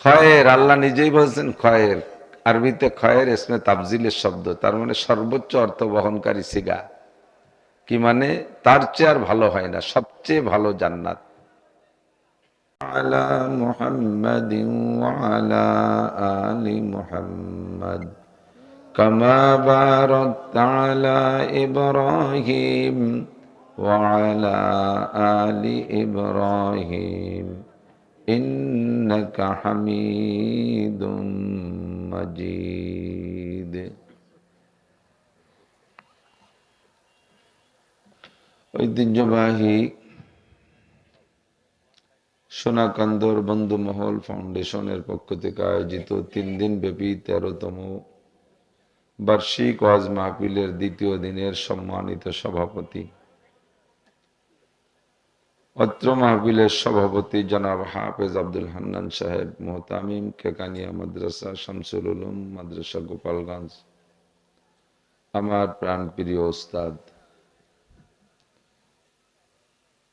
খয়ের, আল্লাহ নিজেই বলছেন খয়ের। আরবিতে খয়ের ইসমে তাফজিলের শব্দ, তার মানে সর্বোচ্চ অর্থ বহনকারী সিগা। কি মানে? তার চেয়ে আর ভালো হয় না, সবচেয়ে ভালো জান্নাত। আলা মুহাম্মাদিন ওয়া আলা আলি মুহাম্মাদ কামা বারাকতা আলা ইব্রাহিম ওয়া আলা আলি ইব্রাহিম ইন্নাকা হামিদুম মাজিদ। ঐতিহ্যবাহী সোনাকান্দর বন্ধুমহল ফাউন্ডেশনের পক্ষ থেকে আয়োজিত 3 দিন ব্যাপী 13তম বার্ষিক ওয়াজ মাহফিলের দ্বিতীয় দিনের সম্মানিত সভাপতি, অত্র মাহফিলের সভাপতি জনাব হাফেজ আব্দুল হান্নান সাহেব, মোহতামিম কেকানিয়া মাদ্রাসা, শামসুল উলুম মাদ্রাসা, গোপালগঞ্জ, আমার প্রাণপ্রিয় ওস্তাদ।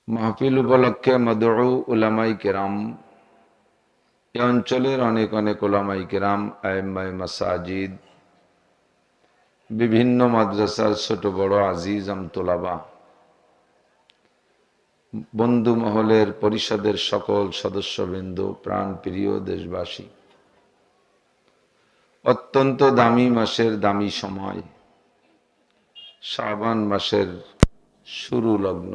মাহফিল উপলক্ষে মদউ উলামাই কেরাম, এ অঞ্চলের অনেক অনেক উলামাই কেরাম, আইম্মায়ে মাসাজিদ, বিভিন্ন মাদ্রাসার ছোট বড় আজিজাম তোলাবা, বন্ধু মহলের পরিষদের সকল সদস্যবৃন্দ, প্রাণ প্রিয় দেশবাসী, অত্যন্ত দামি মাসের দামি সময়, শাবান মাসের শুরু লগ্ন,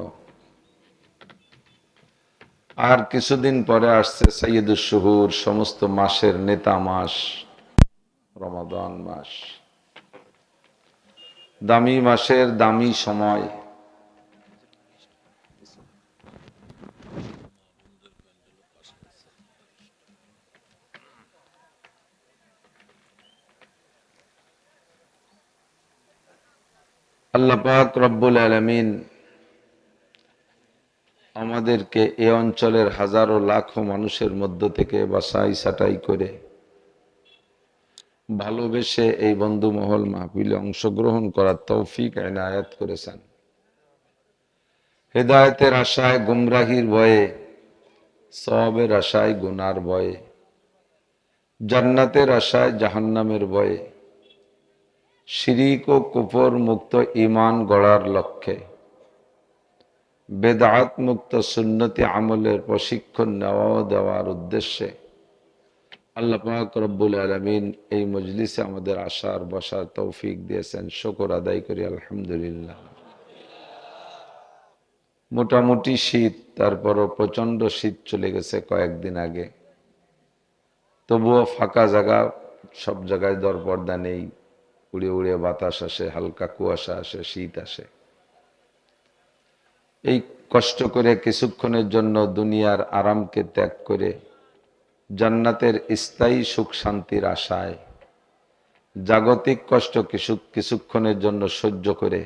আর কিছুদিন পরে আসছে সাইয়্যিদুশ শুহুর, সমস্ত মাসের নেতা মাস রমাদান মাস। দামি মাসের দামি সময়, আল্লাহ পাক রব্বুল আলামিন আমাদেরকে এ অঞ্চলের হাজারো লাখো মানুষের মধ্য থেকে বাছাই ছাঁটাই করে ভালোবেসে এই বন্ধু মহল মাহফিলে অংশগ্রহণ করার তৌফিক এনায়েত করেছেন। হেদায়েতের আশায় গুমরাহির ভয়ে, সওয়াবের আশায় গুনার ভয়ে, জান্নাতের আশায় জাহান্নামের ভয়ে, শিরিক ও কুফর মুক্ত ঈমান গড়ার লক্ষ্যে, বেদাত মুক্ত সুন্নতি আমলের প্রশিক্ষণ নেওয়া ও দেওয়ার উদ্দেশ্যে আল্লাহ পাক রব্বুল আলামিন এই মজলিসে আমাদের আসার বসার তৌফিক দিয়েছেন। শুকর আদায় করি আলহামদুলিল্লাহ। মোটামুটি শীত, তারপরও প্রচন্ড শীত চলে গেছে কয়েকদিন আগে, তবুও ফাঁকা জায়গা, সব জায়গায় দরপর্দা নেই, উড়ে উড়ে বাতাস আসে, হালকা কুয়াশা আসে, শীত আসে। এই কষ্ট করে কিছুক্ষণের জন্য দুনিয়ার আরামকে ত্যাগ করে জান্নাতের স্থায়ী সুখ শান্তির আশায় জাগতিক কষ্ট কিছুক্ষণের জন্য সহ্য করে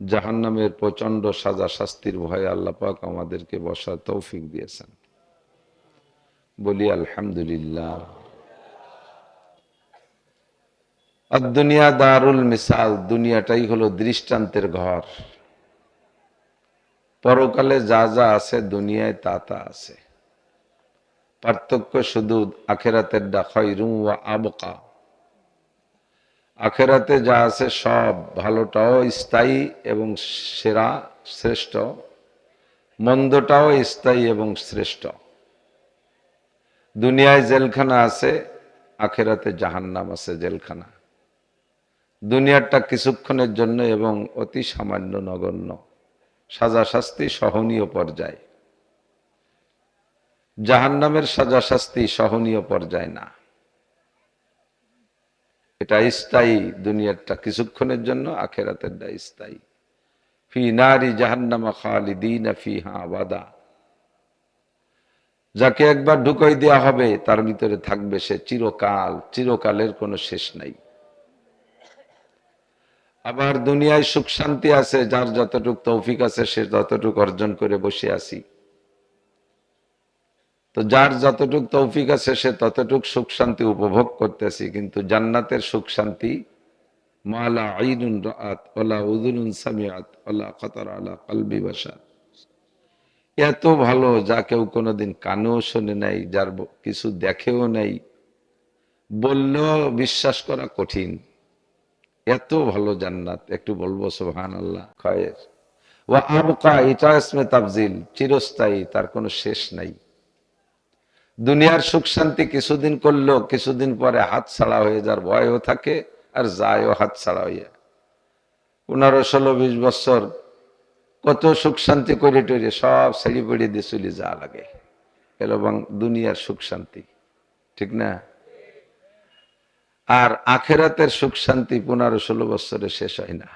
জাহান্নামের প্রচন্ড সাজা শাস্তির ভয়ে আল্লাহ পাক আমাদেরকে বসার তৌফিক দিয়েছেন। বলি আলহামদুলিল্লাহ। আর দুনিয়া দারুল মিসাল, দুনিয়াটাই হলো দৃষ্টান্তের ঘর। পরকালে যা যা আছে দুনিয়ায় তা তা আছে, পার্থক্য শুধু আখেরাতের খায়রুম ওয়া আবকা। আখেরাতে যা আছে সব, ভালোটাও স্থায়ী এবং সেরা শ্রেষ্ঠ, মন্দটাও স্থায়ী এবং শ্রেষ্ঠ। দুনিয়ায় জেলখানা আছে, আখেরাতে জাহান্নাম আছে জেলখানা। দুনিয়াটা কিছুক্ষণের জন্য এবং অতি সামান্য নগণ্য, সাজা শাস্তি সহনীয় পর্যায়। জাহান্নামের সাজা শাস্তি সহনীয় পর্যায় না, এটা স্থায়ী। দুনিয়াটা কিছুক্ষণের জন্য, আখেরাতেরটা স্থায়ী। ফি নারি জাহান্নামা খালিদিনা ফিহা আবাদা। যাকে একবার ঢুকাই দেওয়া হবে তার ভিতরে থাকবে সে চিরকাল, চিরকালের কোনো শেষ নাই। আবার দুনিয়ায় সুখ শান্তি আছে, যার যতটুক তৌফিক আছে সে ততটুক অর্জন করে বসে আছি। তো যার যতটুক তৌফিক আছে সে ততটুক সুখ শান্তি উপভোগ করতেছি, কিন্তু জান্নাতের সুখ শান্তি মালা আইনুন রাআত ওয়ালা উযুনুন সামিআত ওয়ালা খাতারা আলা কলবি বাশার, এত ভালো যা কেউ কোনোদিন কানেও শোনে নাই, যার কিছু দেখেও নাই, বললেও বিশ্বাস করা কঠিন। এত ভালো জান্নাত, একটু বলবো সুবহানাল্লাহ। খায়ের ওয়া আবকা, এটা ইসমে তাফজিল, চিরস্থায়ী, তার কোনো শেষ নাই। দুনিয়ার সুখ শান্তি কিছুদিন করলো, কিছুদিন পরে হাত ছাড়া হয়ে যাওয়ার ভয়ও থাকে, আর যায়ও হাত ছাড়া হইয়া। 15, 16, 20 বছর কত সুখ শান্তি করে টরে সব ছেড়ে পড়ে দিয়ে চলে যাওয়া লাগে, এবং দুনিয়ার সুখ শান্তি, ঠিক না? আর আখেরাতের সুখ শান্তি 15, 16 বছরে শেষ হয় না।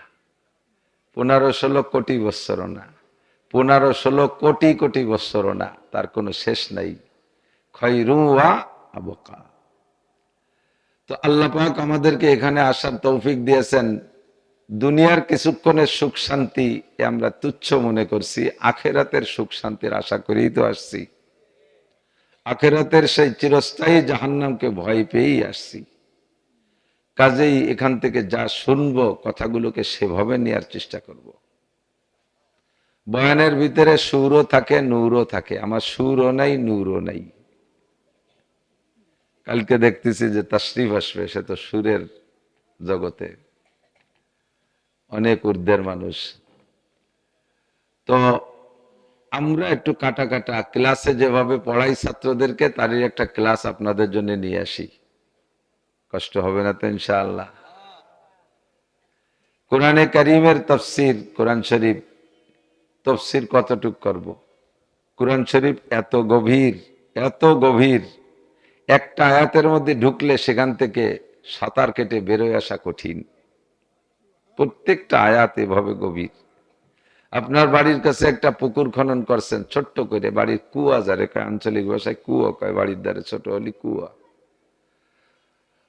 15, 16 কোটি বছরও না, 15, 16 কোটি কোটি বছরও না, তার কোনো শেষ নাই। খৈরু ওয়া আবকা। তো আল্লাহ পাক আমাদেরকে এখানে আসার তৌফিক দিয়েছেন। দুনিয়ার কিছুক্ষণের সুখ শান্তি আমরা তুচ্ছ মনে করছি, আখেরাতের সুখ শান্তির আশা করেই তো আসছি। আখেরাতের সেই চিরস্থায়ী জাহান্নামকে ভয় পেয়েই আসছি। কাজেই এখান থেকে যা শুনবো কথাগুলোকে সেভাবে নেওয়ার চেষ্টা করব। বয়ানের ভিতরে সুরও থাকে, নূরও থাকে। আমার সুরও নাই, নূরও নাই। কালকে দেখতেছি যে তাশরিফ আসবে, সে তো সুরের জগতে অনেক ঊর্ধ্বের মানুষ। তো আমরা একটু কাটা কাটা ক্লাসে যেভাবে পড়াই ছাত্রদেরকে, তারই একটা ক্লাস আপনাদের জন্য নিয়ে আসি। কষ্ট হবে না তো ইনশাআল্লাহ? কোরআনে কারীমের তাফসীর, কোরআন শরীফ তাফসীর কতটুক করব? কোরআন শরীফ এত গভীর, এত গভীর, একটা আয়াতের মধ্যে ঢুকলে সেখান থেকে সাঁতার কেটে বেরোয় আসা কঠিন। প্রত্যেকটা আয়াত এভাবে গভীর। আপনার বাড়ির কাছে একটা পুকুর খনন করছেন ছোট্ট করে, বাড়ির কুয়া, যারে কয় আঞ্চলিক ভাষায় কুয়া কয়, বাড়ির দ্বারে ছোট হলি কুয়া।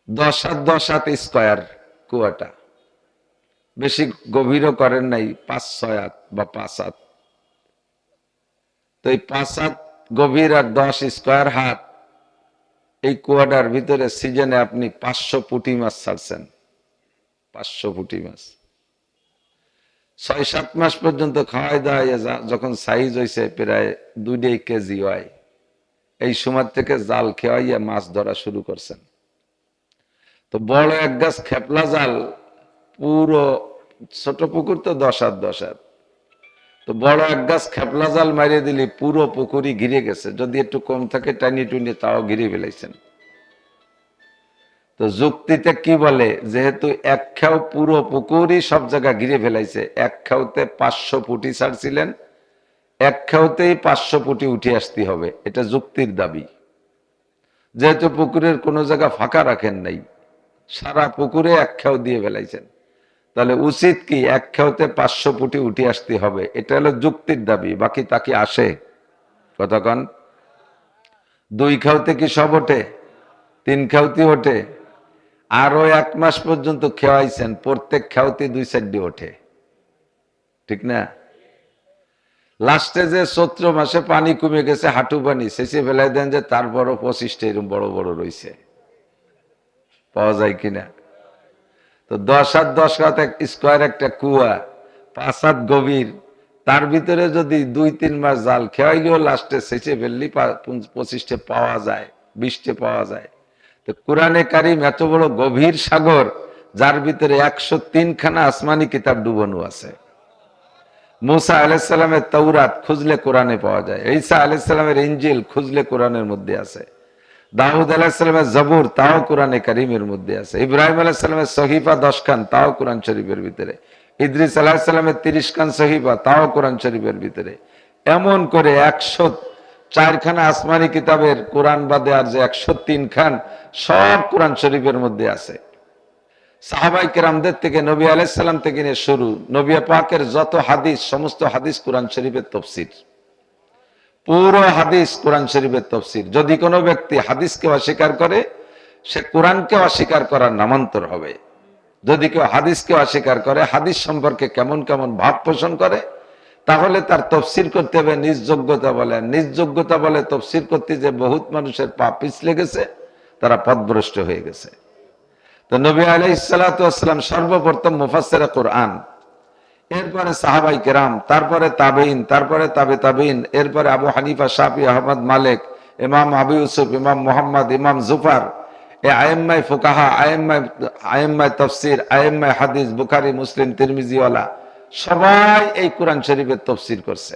10 হাত 10 হাত কুয়াটা, বেশি গভীরও করেন নাই, 5-6 হাত বা 5 হাত। তো এই 5 হাত গভীর আর 10 স্কয়ার হাত, এই কুয়াটার ভিতরে সিজনে আপনি 500 পুঁটি মাছ ছাড়ছেন। 500 পুঁটি মাছ 6-7 মাস পর্যন্ত খাওয়াই দাওয়াই যখন সাইজ হয়েছে প্রায় 2 কেজি হয়, এই সময় থেকে জাল খেয়াইয়া মাছ ধরা শুরু করছেন। তো বড় এক গাছ খেপলা জাল, পুরো ছোট পুকুর তো 10 হাত 10 হাত, তো বড় এক গাছ খেপলা জাল মারিয়ে দিলি পুরো পুকুরই ঘিরে গেছে। যদি একটু কম থাকে টানি টুনি তাও ঘিরে ফেলাইছেন। তো যুক্তিতে কি বলে, যেহেতু এক খেও পুরো পুকুরই সব জায়গা ঘিরে ফেলাইছে, এক খেউতে 500 পুঁটি ছাড়ছিলেন, এক খেউতেই 500 পুঁটি উঠে আসতে হবে, এটা যুক্তির দাবি। যেহেতু পুকুরের কোনো জায়গা ফাঁকা রাখেন নাই, সারা পুকুরে এক খেও দিয়ে ফেলাইছেন, তাহলে উচিত কি এক খেউতে 500 পুঁটি উঠে আসতে হবে, এটা হলো যুক্তির দাবি। বাকি তাকে আসে কতক্ষণ? 2 খেউতে কি সব ওঠে? 3 খেউতে ওঠে। আরো 1 মাস পর্যন্ত খেয়াইছেন, প্রত্যেক খেয়াতে 2-4 ওঠে, ঠিক না? লাস্টে যে চৈত্র মাসে পানি কমে গেছে, হাঁটু পানি শেষে ফেলাই দেন, যে তারপরও 25টা এরকম বড় বড় রয়েছে, পাওয়া যায় কিনা? তো 10 হাত 10 হাত একটা কুয়া, 5 হাত গভীর, তার ভিতরে যদি 2-3 মাস জাল খেয়াইলেও লাস্টে শেষে ফেললি 25টা পাওয়া যায়, 20টা পাওয়া যায়। তো কোরআনে কারিম এত বড় গভীর সাগর, যার ভিতরে 103 খানা আসমানি কিতাব ডুবানো আছে। মুসা আলাইহিস সালামের তাওরাত খুঁজলে কোরআনে পাওয়া যায়, ঈসা আলাইহিস সালামের ইনজিল খুঁজলে কোরআনের মধ্যে আছে, দাউদ আলাইহিস সালামের জবুর তাও কোরআনে কারিমের মধ্যে আছে, ইব্রাহিম আলাইহিস সালামের সহিফা 10 খান তাও কোরআন শরীফের ভিতরে, ইদ্রিস আলাইহিস সালামের 30 খান সহিফা তাও কোরআন শরীফের ভিতরে। এমন করে 104 খানা আসমানি কিতাবের কোরআন বাদে আর যে 103 খান সব কোরআন শরীফের মধ্যে আছে। সাহাবাই কেরামদের থেকে, নবী আলাইহিস সালাম থেকে নিয়ে শুরু, নবী পাকের যত হাদিস, সমস্ত হাদিস কোরআন শরীফের তাফসীর, পুরো হাদিস কোরআন শরীফের তাফসীর। যদি কোনো ব্যক্তি হাদিসকে অস্বীকার করে, সে কোরআনকে অস্বীকার করার নামান্তর হবে। যদি কেউ হাদিসকে অস্বীকার করে, হাদিস সম্পর্কে কেমন কেমন ভাব পোষণ করে, তাহলে তার তফসির করতে হবে নিজ যোগ্যতা বলে। নিজ যোগ্যতা বলে তফসির করতে যে বহুত মানুষের পা পিছলে গেছে, তারা পথভ্রষ্ট হয়ে গেছে। তো নবী আলাইহিস সালাতু ওয়াস সালাম সর্বপ্রথম মুফাসসিরে কোরআন, এরপরে সাহাবাই কেরাম, তারপরে তাবেইন, তারপরে তাবে তাবেইন, এরপরে আবু হানিফা, শাফি, আহমদ, মালিক, ইমাম আবু ইউসুফ, ইমাম মোহাম্মদ, ইমাম জুফার, এ আয়েম্মাই ফুকাহা, আয়েম্মাই তাফসির, আয়েম্মাই হাদিস, বুখারী, মুসলিম, তিরমিজিওয়ালা সবাই এই কোরআন শরীফের তাফসীর করছে।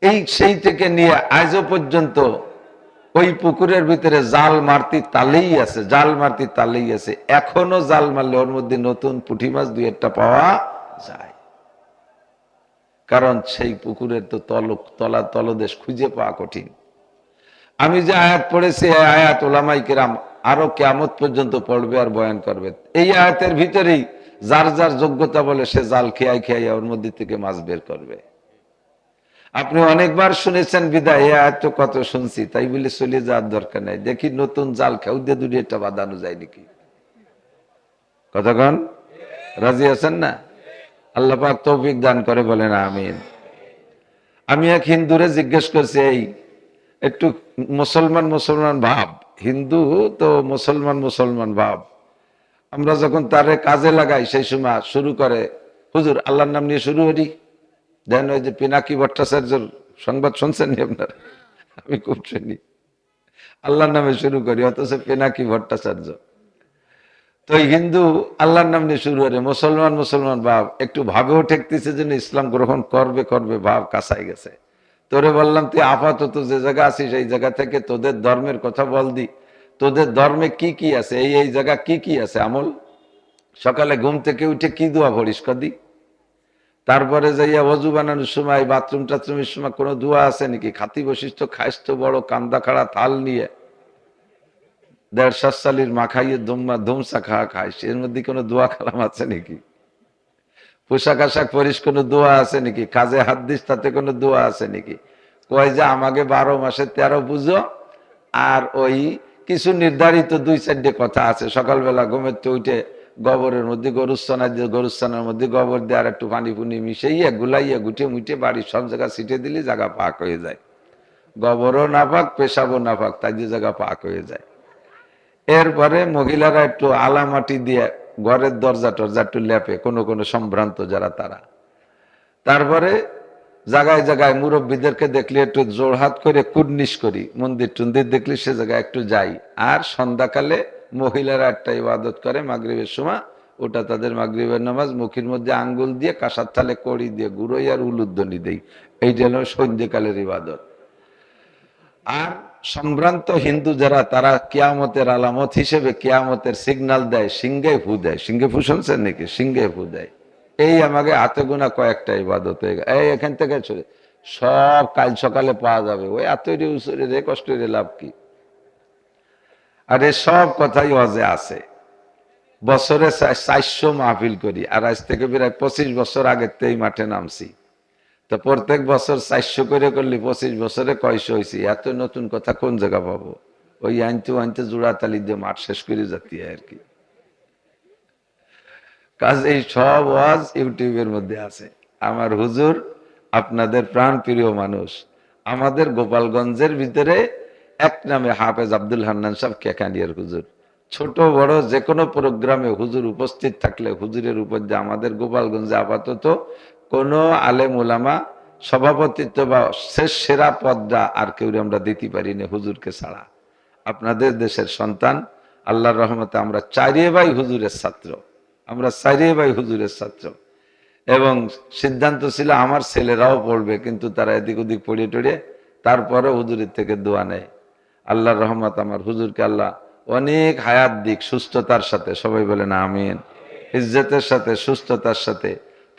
এই সেই থেকে নিয়ে আজও পর্যন্ত ওই পুকুরের ভিতরে জাল মারতি তালেই আছে, জাল মারতি তালেই আছে। এখনো জাল মারলে ওর মধ্যে নতুন পুঁটি মাছ দুই একটা পাওয়া যায়, কারণ সেই পুকুরের তো তলদেশ খুঁজে পাওয়া কঠিন। আমি যে আয়াত পড়েছি এই আয়াত ওলামাই কেরাম আরো কিয়ামত পর্যন্ত পড়বে আর বয়ান করবে। এই আয়াতের ভিতরেই যার যার যোগ্যতা বলে সে জাল খেয়াই ওর মধ্যে থেকে মাছ বের করবে। আপনি অনেকবার শুনেছেন বিদায়, এই আয়াত তো কত শুনছি, তাই বলে চলে যাওয়ার দরকার নাই। দেখি নতুন জাল খেউ দিয়ে দূরে একটা বাঁধানো যায় নাকি। কতক্ষণ রাজি আছেন না? আল্লাহ পাক তৌফিক দান করে, বলেন আমিন। আমি এক হিন্দুরে জিজ্ঞেস করছি, এই একটু মুসলমান মুসলমান ভাব, হিন্দু তো মুসলমান ভাব, আমরা যখন তারে কাজে লাগাই সেই সময় শুরু করে, হুজুর আল্লাহর নাম নিয়ে শুরু করি। দেন ওই যে পিনাকি ভট্টাচার্যর সংবাদ শুনছেন আপনার? আমি খুব শুনি, আল্লাহর নামে শুরু করি, অথচ পিনাকি ভট্টাচার্য। তো হিন্দু আল্লাহর নাম নিয়ে শুরু করে, মুসলমান ভাব, একটু ভাবেও ঠেকতেছে যেন ইসলাম গ্রহণ করবে ভাব কাছাই গেছে। তোরে বললাম তুই আপাতত যে জায়গা আছিস এই জায়গা থেকে তোদের ধর্মের কথা বল দি, তোদের ধর্মে কি কি আছে, এই জায়গা কি কি আছে আমল, সকালে ঘুম থেকে উঠে কি দোয়া পড়িস কদি, তারপরে যাইয়া অজু বানানোর সময়, বাথরুম টাথরুমের সময় কোনো দোয়া আছে নাকি, খাতি বৈশিষ্ট্য খাইস তো বড় কান্দা খাড়া থাল নিয়ে 1.5 সালির মাখাইয়ে ধুমসা খাইস, এর মধ্যে কোনো দোয়া কালাম আছে নাকি? পোশাক আশাক পরিস কোনো দোয়া আছে নাকি? কাজে হাত দিস তাতে কোনো দোয়া আছে নাকি? কয় যে আমাকে 12 মাসে 13 পুজো, আর ওই কিছু নির্ধারিত 2-4টে কথা আছে। সকালবেলা ঘুমের তো উঠে গোবরের মধ্যে গরুস্থানা দিয়ে, গরুস্থানের মধ্যে গোবর দিয়ে আর একটু পানি পুনি মিশাইয়া গুলাইয়া গুটে মুটে বাড়ির সব জায়গা ছিটে দিলে জায়গা পাক হয়ে যায়। গোবরও না পাক, পেশাবও না পাক, তাই যে জায়গা পাক হয়ে যায়। এরপরে মহিলারা একটু আলা মাটি দিয়ে ঘরের দরজা টরজা একটু লেপে, কোনো সম্ভ্রান্ত যারা তারা। তারপরে জায়গায় জায়গায় মুরব্বীদেরকে দেখলে একটু জোড়হাত করে কুর্নিশ করি, মন্দির টন্দির দেখলে সে জায়গায় একটু যাই। আর সন্ধ্যাকালে মহিলারা একটা ইবাদত করে মাগরিবের সময়, ওটা তাদের মাগরিবের নামাজ, মুখের মধ্যে আঙ্গুল দিয়ে কাঁসার থালে কড়ি দিয়ে গুঁড়োই আর উলুধ্বনি দেই, এইটা হলো সন্ধ্যেকালের ইবাদত। আর সম্ভ্রান্ত হিন্দু যারা, তারা কিয়ামতের আলামত হিসেবে কিয়ামতের সিগন্যাল দেয়, সিংহে ফু দেয়। সিংহে ফু শুনছেন নাকি? সিংহে ফু দেয়। এই আমাকে হাতে গোনা কয়েকটা ইবাদত হয়ে গেল। এই এখান থেকে সব কাল সকালে পাওয়া যাবে, ওই এতই উসরে রে কষ্ট রে লাভ কি? আর এ সব কথাই ওয়াজে আছে। বছরে 400 মাহফিল করি, আর আজ থেকে প্রায় 25 বছর আগের এই মাঠে নামছি। তো প্রত্যেক বছর 400 করে করলে 25 বছরে কয়শো হয়েছি? এত নতুন কথা কোন জায়গা পাবো? ওই আনতে জোড়া তালি দিয়ে মাঠ শেষ করে যাতি আর কি। কাজ এই সব ওয়াজ ইউটিউবের মধ্যে আছে। আমার হুজুর আপনাদের প্রাণ প্রিয় মানুষ, আমাদের গোপালগঞ্জের ভিতরে এক নামে হাফেজ আব্দুল হান্নান সাহেব কেকানিয়ার হুজুর। ছোট বড় যে কোনো প্রোগ্রামে হুজুর উপস্থিত থাকলে হুজুরের উপর দিয়ে আমাদের গোপালগঞ্জে আপাতত কোনো আলেম ওলামা সভাপতিত্ব বা শেষ সেরা পদটা আর কেউ আমরা দিতে পারি না হুজুরকে ছাড়া। আপনাদের দেশের সন্তান, আল্লাহর রহমতে আমরা 4 ভাই হুজুরের ছাত্র, আমরা 4 ভাই হুজুরের ছাত্র। এবং সিদ্ধান্ত ছিল আমার ছেলেরাও পড়বে, কিন্তু তারা এদিক ওদিক পড়িয়ে টড়িয়ে তারপরে হুজুরের থেকে দোয়া নেয়। আল্লাহর রহমত, আমার হুজুরকে আল্লাহ অনেক হায়াত দিক, সুস্থতার সাথে, সবাই বলেন আমিন, ইজ্জতের সাথে, সুস্থতার সাথে,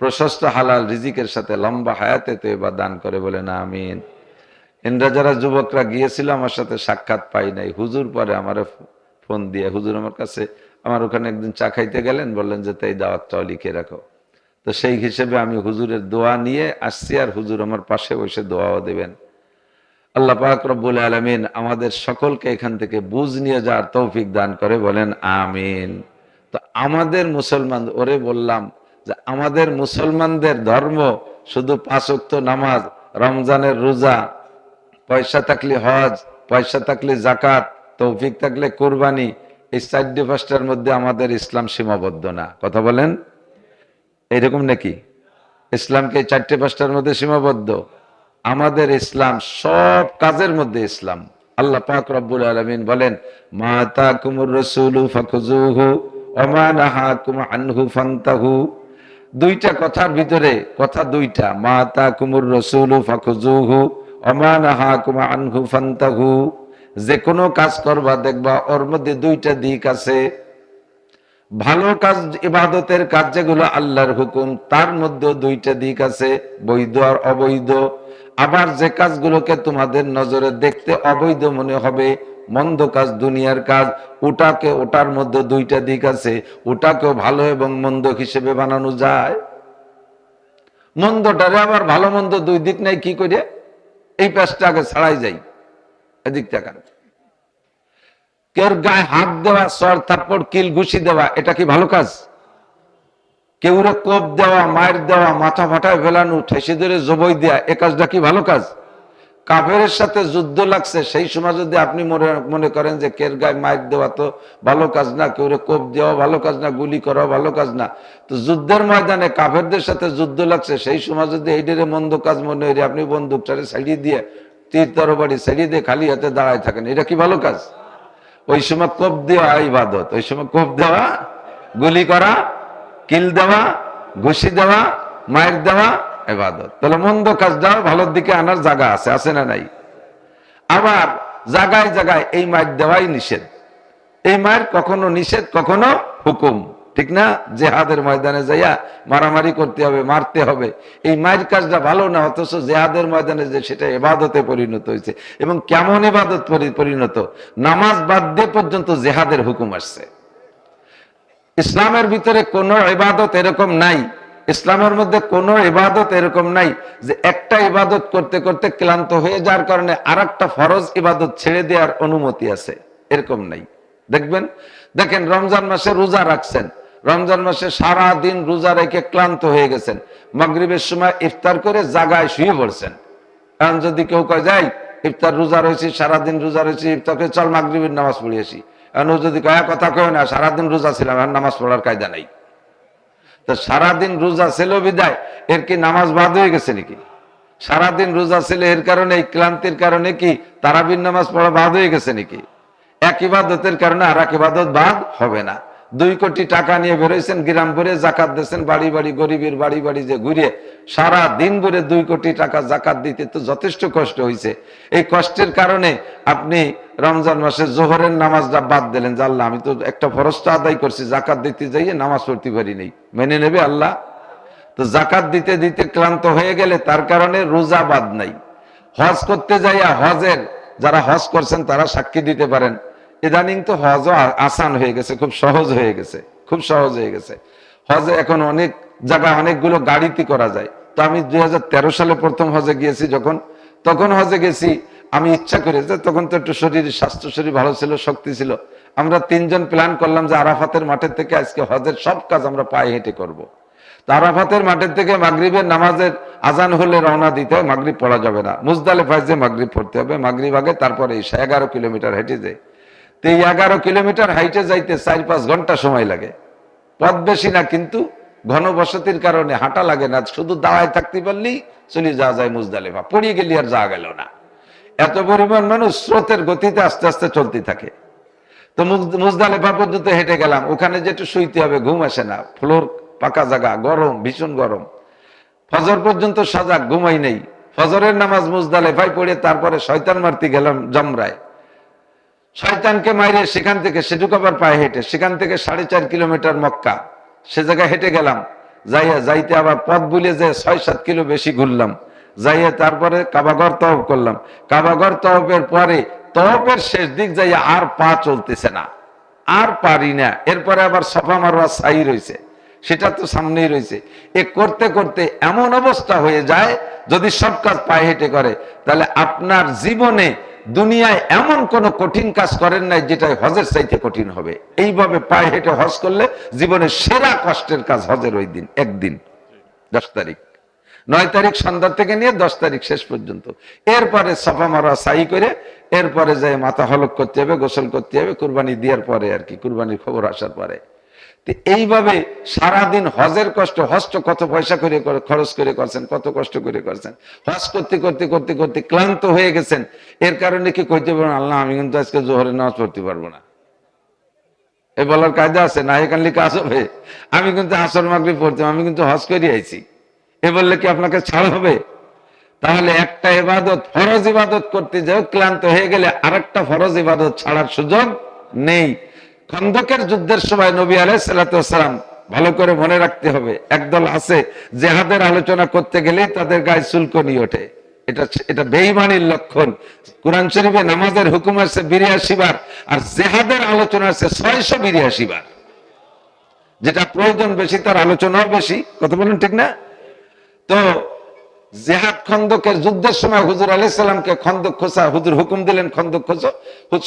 প্রশস্ত হালাল রিজিকের সাথে লম্বা হায়াতে তো এবার দান করে, বলেন আমিন। এনরা যারা যুবকরা গিয়েছিল আমার সাথে সাক্ষাৎ পাই নাই, হুজুর পরে আমার ফোন দিয়ে, হুজুর আমার কাছে, আমার ওখানে একদিন চা খাইতে গেলেন, বললেন যে তাই দাওয়াতটাও লিখে রাখো। তো সেই হিসেবে আমি হুজুরের দোয়া নিয়ে আসছি, আর হুজুর আমার পাশে বসে দোয়াও দেবেন। আল্লাহ পাক রব্বুল আলামিন আমাদের সকলকে এখান থেকে বুঝ নিয়ে যাওয়ার তৌফিক দান করে, বলেন আমিন। তো আমাদের মুসলমান, ওরে বললাম যে আমাদের মুসলমানদের ধর্ম শুধু 5 ওয়াক্ত নামাজ, রমজানের রোজা, পয়সা থাকলে হজ, পয়সা থাকলে জাকাত, তৌফিক থাকলে কোরবানি, এই 4-5টার মধ্যে আমাদের ইসলাম সীমাবদ্ধ না। কথা বলেন। এইরকম নাকি? ইসলামকে এই 4-5টার মধ্যে সীমাবদ্ধ? আমাদের ইসলাম সব কাজের মধ্যে ইসলাম। আল্লাহ পাক রব্বুল আলামিন বলেন, মা আতাকুমুর রাসূলু ফাখুযুহু ওয়া মা নাহাকুম আনহু ফান্তাহু। দুইটা কথার ভিতরে কথা দুইটা, মা আতাকুমুর রাসূলু ফাখুযুহু ওয়া মা নাহাকুম আনহু ফান্তাহু। যে কোনো কাজ করবা দেখবা ওর মধ্যে দুইটা দিক আছে। ভালো কাজ, ইবাদতের কাজ যেগুলো আল্লাহর হুকুম, তার মধ্যে দুইটা দিক আছে, বৈধ আর অবৈধ। আবার যে কাজগুলোকে তোমাদের নজরে দেখতে অবৈধ মনে হবে, মন্দ কাজ, দুনিয়ার কাজ, ওটার মধ্যে দুইটা দিক আছে। ওটাকেও ভালো এবং মন্দ হিসেবে বানানো যায়। মন্দটারে আবার ভালো মন্দ দুই দিক নাই, কি করে? এই পেশটা আগে ছাড়াই যাই, এদিক তাকান। কেউ গায়ে হাত দেওয়া, সর থাপ্পড় কিল ঘুষি দেওয়া, এটা কি ভালো কাজ? কেউরে কোপ দেওয়া, মায়ের দেওয়া, মাথা ফাটায় ফেলানো, ঠেসে ধরে জবই দেওয়া, এ কাজটা কি ভালো কাজ? কাফেরের সাথে যুদ্ধ লাগছে, সেই সময় যদি আপনি মনে করেন যে কের গায়ে মায়ের দেওয়া তো ভালো কাজ না, কেউরে কোপ দেওয়া ভালো কাজ না, গুলি করা ভালো কাজ না, তো যুদ্ধের ময়দানে কাফেরদের সাথে যুদ্ধ লাগছে, সেই সময় যদি এইটারে মন্দ কাজ মনে হইলে আপনি বন্দুকটারে ছাড়িয়ে দিয়ে, তীর তরবারি ছাড়িয়ে দিয়ে খালি হাতে দাঁড়ায় থাকেন, এটা কি ভালো কাজ? ওই সময় কোপ দেওয়া ইবাদত, ওই সময় কোপ দেওয়া, গুলি করা, কিল দেওয়া, ঘুষি দেওয়া, মায়ের দেওয়া ইবাদত। তাহলে মন্দ কাজটাও ভালোর দিকে আনার জায়গা আছে, আছে না নাই? আবার জায়গায় জায়গায় এই মায়ের দেওয়াই নিষেধ। এই মায়ের কখনো নিষেধ, কখনো হুকুম, ঠিক না? জেহাদের ময়দানে যাইয়া মারামারি করতে হবে, মারতে হবে, এই মায়ের কাজটা ভালো না, অথচ জেহাদের ময়দানে যে সেটা ইবাদতে পরিণত হয়েছে। এবং কেমন ইবাদত পরিণত? নামাজ বাদ দিয়ে পর্যন্ত জেহাদের হুকুম আসছে। ইসলামের ভিতরে কোন ইবাদত এরকম নাই, ইসলামের মধ্যে কোন ইবাদত এরকম নাই যে একটা ইবাদত করতে করতে ক্লান্ত হয়ে যাওয়ার কারণে আরেকটা ফরজ ইবাদত ছেড়ে দেওয়ার অনুমতি আছে, এরকম নাই। দেখেন রমজান মাসে রোজা রাখছেন, রমজান মাসে সারা দিন রোজা রেখে ক্লান্ত হয়ে গেছেন, মাগরিবের সময় ইফতার করে জায়গায় শুয়ে পড়ছেন। কারণ যদি কেউ কয় যাই ইফতার রোজা রয়েছি, সারাদিন রোজা রয়েছি, ইফতার করে চল মাগরিবের নামাজ পড়ে আসি, যদি কয়া কথা কেউ না, সারাদিন রোজা ছিলাম, আর নামাজ পড়ার কায়দা নাই। তো সারাদিন রোজা ছিল বিদায়, এর কি নামাজ বাদ হয়ে গেছে নাকি? সারাদিন রোজা ছিল এর কারণে, এই ক্লান্তির কারণে কি তারাবির নামাজ পড়া বাদ হয়ে গেছে নাকি? এক ইবাদতের কারণে আর এক ইবাদত বাদ হবে না। 2 কোটি টাকা নিয়ে বেরোইছেন, গ্রাম ভরে জাকাত দিচ্ছেন, বাড়ি বাড়ি, গরিবের বাড়ি বাড়ি যে ঘুরে সারা দিন ভরে 2 কোটি টাকা জাকাত দিতে তো যথেষ্ট কষ্ট হয়েছে। এই কষ্টের কারণে আপনি রমজান মাসে জোহরের নামাজটা বাদ দিলেন, যে আল্লাহ আমি তো একটা ফরজটা আদায় করছি, জাকাত দিতে যাইয়ে নামাজ পড়তে পারি নাই, মেনে নেবে আল্লাহ? তো জাকাত দিতে দিতে ক্লান্ত হয়ে গেলে তার কারণে রোজা বাদ নাই। হজ করতে যাইয়া, হজের যারা হজ করছেন তারা সাক্ষী দিতে পারেন, ইদানিং তো হজও আসান হয়ে গেছে, খুব সহজ হয়ে গেছে, খুব সহজ হয়ে গেছে। হজে এখন অনেক জায়গায় অনেকগুলো গাড়িতে করা যায়। তো আমি 2013 সালে প্রথম হজে গিয়েছি, তখন হজে গেছি আমি ইচ্ছা করে, যে তখন তো একটু স্বাস্থ্য শরীর ভালো ছিল, শক্তি ছিল। আমরা 3 জন প্ল্যান করলাম যে আরাফাতের মাঠের থেকে আজকে হজের সব কাজ আমরা পায়ে হেঁটে করব। আরাফাতের মাঠের থেকে মাগরিবের নামাজের আজান হলে রওনা দিতে হয়, মাগরিব পড়া যাবে না, মুজদালিফায় যে মাগরিব পড়তে হবে, মাগরিব আগে, তারপরে 11 কিলোমিটার হেঁটে যায়। তো এই 11 কিলোমিটার হাইটে যাইতে 4-5 ঘন্টা সময় লাগে। পথ বেশি না, কিন্তু ঘনবসতির কারণে হাঁটা লাগে না, শুধু দাঁড়ায় থাকতে পারলেই চলে যাওয়া যায় মুজদালিফা, পড়িয়ে গেলে আর যাওয়া গেল না। এত পরিমাণ মানুষ স্রোতের গতিতে আস্তে আস্তে চলতে থাকে। তো মুজদালিফা পর্যন্ত হেঁটে গেলাম, ওখানে যেটু শুইতে হবে, ঘুম আসে না, ফ্লোর পাকা জায়গা, গরম, ভীষণ গরম। ফজর পর্যন্ত সজাগ, ঘুমাই নেই। ফজরের নামাজ মুজদালিফায় পড়ে তারপরে শয়তান মারতে গেলাম জমরায়, শয়তানকে মাইরে সেখান থেকে সেটুকু আবার পায়ে হেঁটে, সেখান থেকে 4.5 কিলোমিটার মক্কা, সে জায়গায় হেঁটে গেলাম, যাইতে আবার পথ ভুলে যে 6-7 কিলো বেশি ঘুরলাম, যাইয়া তারপরে কাবাঘর তওয়াফ করলাম। কাবাঘর তওয়াফের পরে তওয়াফের শেষ দিক যাইয়া আর পা চলতেছে না, আর পারি না। এরপরে আবার সাফা মারওয়া সাই রয়েছে, সেটা তো সামনেই রয়েছে। এ করতে করতে এমন অবস্থা হয়ে যায়, যদি সব কাজ পায়ে হেঁটে করে, তাহলে আপনার জীবনে দুনিয়ায় এমন কোন কঠিন কাজ করেন নাই যেটা হজের চাইতে কঠিন হবে। এইভাবে পায়ে হেঁটে হজ করলে জীবনের সেরা কষ্টের কাজ হজের ওই দিন, একদিন 10 তারিখ, 9 তারিখ সন্ধ্যা থেকে নিয়ে 10 তারিখ শেষ পর্যন্ত। এরপরে সাফা মারা সাই করে এরপরে যাই মাথা হলক করতে হবে, গোসল করতে হবে, কুরবানি দেওয়ার পরে আর কি, কুরবানির খবর আসার পরে। তো এইভাবে সারাদিন হজের কষ্ট, হজ তো কত পয়সা করে খরচ করে করছেন, কত কষ্ট করে করছেন, হজ করতে করতে করতে করতে ক্লান্ত হয়ে গেছেন। এর কারণে কি কইতে পারবেন আল্লাহ আমি কিন্তু আজকে জোহরের নামাজ পড়তে পারবো না, এ বলার কায়দা আছে না? এখানে কাজ হবে আমি কিন্তু আসর মাগরিব পড়তাম, আমি কিন্তু হজ করে আইছি, এ বললে কি আপনাকে ছাড় হবে? তাহলে একটা ইবাদত, ফরজ ইবাদত করতে যাও, ক্লান্ত হয়ে গেলে আরেকটা ফরজ ইবাদত ছাড়ার সুযোগ নেই। খন্দকের যুদ্ধের সময় নবী আলাইহিস সালাতু ওয়াস সালাম, ভালো করে মনে রাখতে হবে, একদল আছে জেহাদের আলোচনা করতে গেলে তাদের গায়ে চুলকানি ওঠে, এটা বেঈমানির লক্ষণ। কুরআন শরীফে নামাজের হুকুম আছে 82 বার, আর জেহাদের আলোচনা আছে 682 বার। যেটা প্রয়োজন বেশি তার আলোচনাও বেশি, কথা বলেন ঠিক না? তো জেহাদ খন্দকের যুদ্ধের সময় হুজুর আলাইহিস সালামকে খন্দক খোঁজা, হুজুর হুকুম দিলেন খন্দক খোঁজো।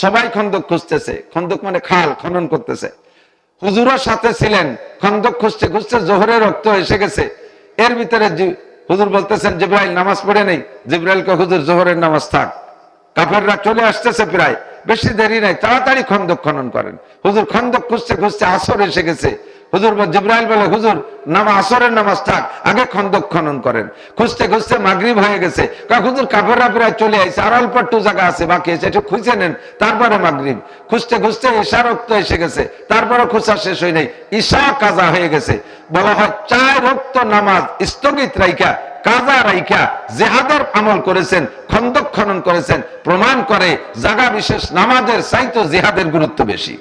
সবাই খন্দক খুঁজতেছে, খন্দক মানে খাল খনন করতেছে, হুজুরও সাথে ছিলেন। খন্দক খুঁজতে খুঁজতে জোহরের রক্ত এসে গেছে। এর ভিতরে হুজুর বলতেছেন জিবরাইল নামাজ পড়ে নেই। জিবরাইলকে হুজুর জোহরের নামাজ থাক, কাফেররা চলে আসতেছে, প্রায় বেশি দেরি নাই, তাড়াতাড়ি খন্দক খনন করেন। হুজুর খন্দক খুঁজতে খুঁজতে আসর এসে গেছে। হুজুর জিবরাইল বলে হুজুর আসরের নামাজ থাক, আগে খন্দক খনন করেন। খুঁজতে খুঁজতে মাগরিব হয়ে গেছে। হুজুর কাফেররা প্রায় চলে আইছে, আর অল্প একটু জায়গা আছে বাকি আছে, একটু খুঁজে নেন, তারপরে মাগরিব। খুঁজতে খুঁজতে ঈশা রক্ত এসে গেছে, তারপরে খোঁজা শেষ হয় নাই, ঈশা কাজা হয়ে গেছে। বলা হয় 4 রক্ত নামাজ স্থগিত রাইখা, কাজা রাইখা জেহাদের আমল করেছেন, খন্দক খনন করেছেন। প্রমাণ করে জায়গা বিশেষ নামাজের চাইতে জিহাদের গুরুত্ব বেশি।